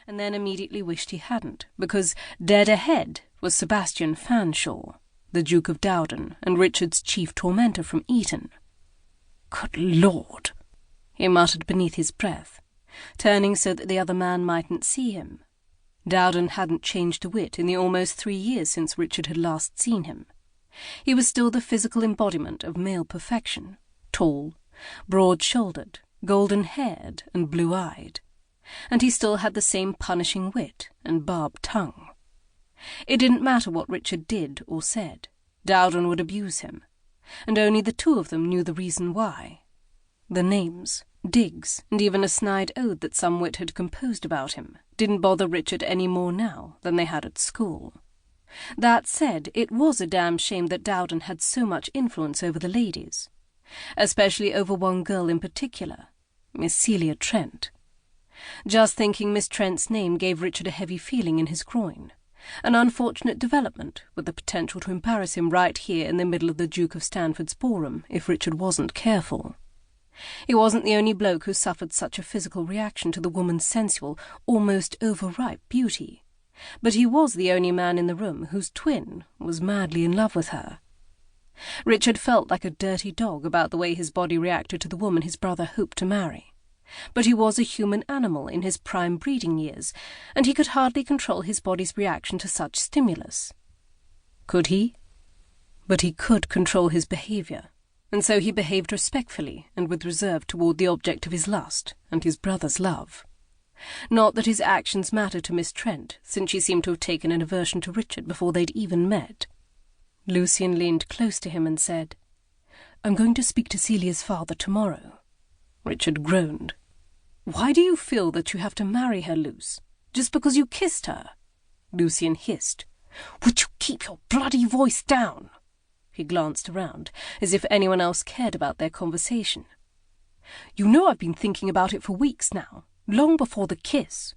and then immediately wished he hadn't, because dead ahead was Sebastian Fanshawe, the Duke of Dowden and Richard's chief tormentor from Eton. "Good Lord," he muttered beneath his breath, turning so that the other man mightn't see him. Dowden hadn't changed a whit in the almost 3 years since Richard had last seen him. He was still the physical embodiment of male perfection, tall, broad-shouldered, golden-haired and blue-eyed, and he still had the same punishing wit and barbed tongue. It didn't matter what Richard did or said, Dowden would abuse him, and only the two of them knew the reason why. The names, digs, and even a snide ode that some wit had composed about him didn't bother Richard any more now than they had at school. That said, it was a damn shame that Dowden had so much influence over the ladies, especially over one girl in particular, Miss Celia Trent. Just thinking Miss Trent's name gave Richard a heavy feeling in his groin, an unfortunate development with the potential to embarrass him right here in the middle of the Duke of Stanford's ballroom if Richard wasn't careful. He wasn't the only bloke who suffered such a physical reaction to the woman's sensual, almost overripe beauty, but he was the only man in the room whose twin was madly in love with her. Richard felt like a dirty dog about the way his body reacted to the woman his brother hoped to marry, but he was a human animal in his prime breeding years, and he could hardly control his body's reaction to such stimulus. Could he? But he could control his behaviour, and so he behaved respectfully and with reserve toward the object of his lust and his brother's love. Not that his actions mattered to Miss Trent, since she seemed to have taken an aversion to Richard before they'd even met. Lucian leaned close to him and said, "I'm going to speak to Celia's father tomorrow." Richard groaned. "Why do you feel that you have to marry her, Luce? Just because you kissed her?" Lucian hissed. "Would you keep your bloody voice down?" He glanced around, as if anyone else cared about their conversation. "You know I've been thinking about it for weeks now, long before the kiss."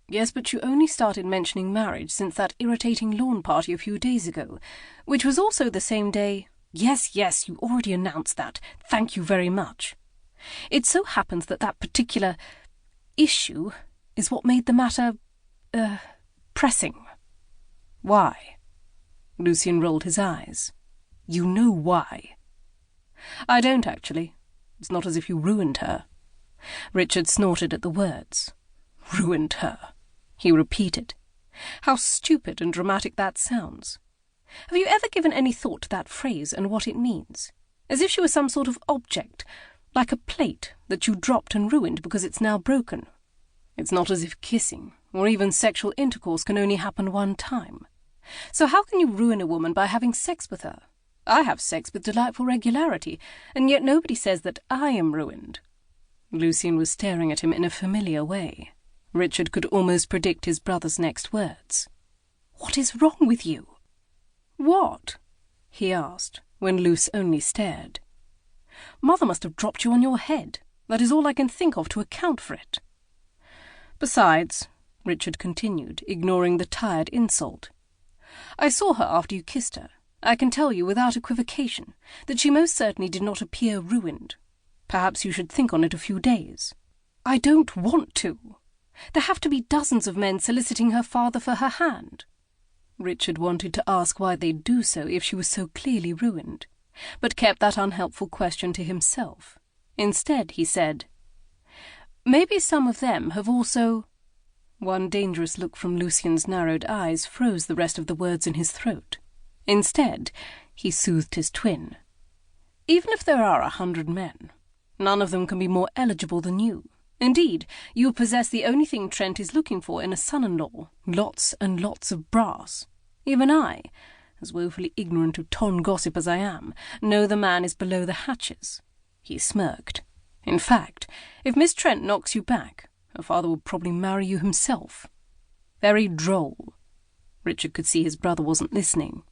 "Yes, but you only started mentioning marriage since that irritating lawn party a few days ago, which was also the same day—" "Yes, you already announced that. Thank you very much. It so happens that that particular issue is what made the matter, pressing." "Why?" Lucian rolled his eyes. "You know why." "I don't, actually. It's not as if you ruined her." Richard snorted at the words. "Ruined her," he repeated. "How stupid and dramatic that sounds. Have you ever given any thought to that phrase and what it means? As if she was some sort of object, like a plate that you dropped and ruined because it's now broken. It's not as if kissing, or even sexual intercourse, can only happen one time. So how can you ruin a woman by having sex with her? I have sex with delightful regularity, and yet nobody says that I am ruined." Lucian was staring at him in a familiar way. Richard could almost predict his brother's next words. "What is wrong with you?" "What?" he asked, when Luce only stared. "Mother must have dropped you on your head. That is all I can think of to account for it." "Besides," Richard continued, ignoring the tired insult, "I saw her after you kissed her. I can tell you without equivocation that she most certainly did not appear ruined. Perhaps you should think on it a few days." "I don't want to. There have to be dozens of men soliciting her father for her hand." Richard wanted to ask why they'd do so if she was so clearly ruined, but kept that unhelpful question to himself. Instead, he said, "Maybe some of them have also—" One dangerous look from Lucian's narrowed eyes froze the rest of the words in his throat. Instead, he soothed his twin. "Even if there are 100 men, none of them can be more eligible than you. Indeed, you possess the only thing Trent is looking for in a son-in-law, lots and lots of brass. Even I, as woefully ignorant of ton gossip as I am, know the man is below the hatches." He smirked. "In fact, if Miss Trent knocks you back, her father will probably marry you himself." Very droll. Richard could see his brother wasn't listening.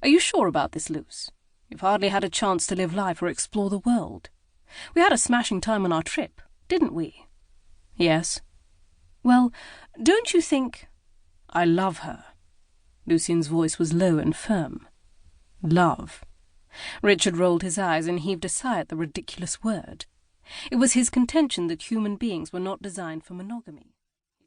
"Are you sure about this, Luce? You've hardly had a chance to live life or explore the world. We had a smashing time on our trip, didn't we?" "Yes." "Well, don't you think—" "I love her." Lucian's voice was low and firm. "Love." Richard rolled his eyes and heaved a sigh at the ridiculous word. It was his contention that human beings were not designed for monogamy.